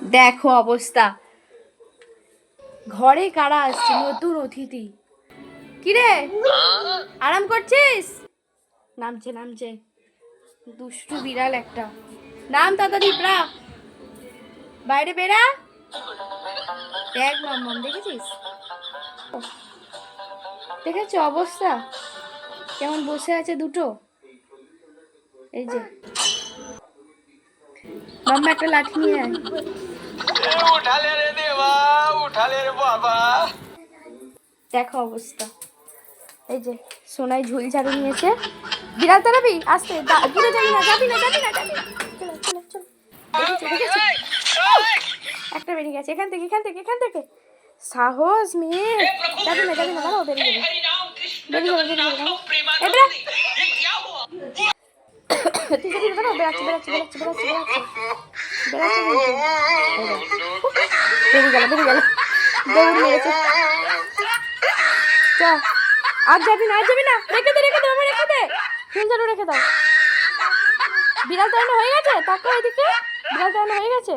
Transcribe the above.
দেখো অবস্থা, ঘরে কারা আসছে? নতুন অতিথি। কিরে, আরাম করছিস? নামছে নামছে, দুষ্টু বিড়াল একটা। নাম তাড়াতাড়ি, ব্রা, বাইরে বেরা। দেখ মাম্মাম, দেখেছিস? দেখেছো অবস্থা কেমন বসে আছে দুটো? এই যে মাম্মা, একটা লাঠি নিয়ে আয়। উঠালে রে দেবা, উঠালে রে বাবা। দেখো অবস্থা, এই যে সোনাই ঝুল ঝাড়ু নিয়েছে। বিড়াল তাড়াবি, আসতে দূরে যাবি না, যাবি না, যাবি না, যাবি না। চলো চলো চলো, দেখেছো দেখেছো, একটা বেরিয়ে গেছে এখান থেকে, এখান থেকে, এখান থেকে। সাহস মেয়ে, যাবি না, যাবি না, দাঁড়াও, বেরিয়ে যাবে, বেরিয়ে যাবে, বেরিয়ে যাবে। এবার তুই যাবি না, দাঁড়াও, বেড়াচ্ছে বেড়াচ্ছে বেড়াচ্ছে বেড়াচ্ছে বেড়াচ্ছে বেড়াচ্ছে কিন্তু। বেরিয়ে গেল, বেরিয়ে গেল, দৌড় মেরেছে। চ, আর যাবি না, আর যাবি না, রেখে দে, রেখে দে, বাবা রেখে দে, ঝুল ঝাড়ু রেখে দাও। বিড়াল তাড়ানো হয়ে গেছে, তাকাও এদিকে, বিড়াল তাড়ানো হয়ে গেছে।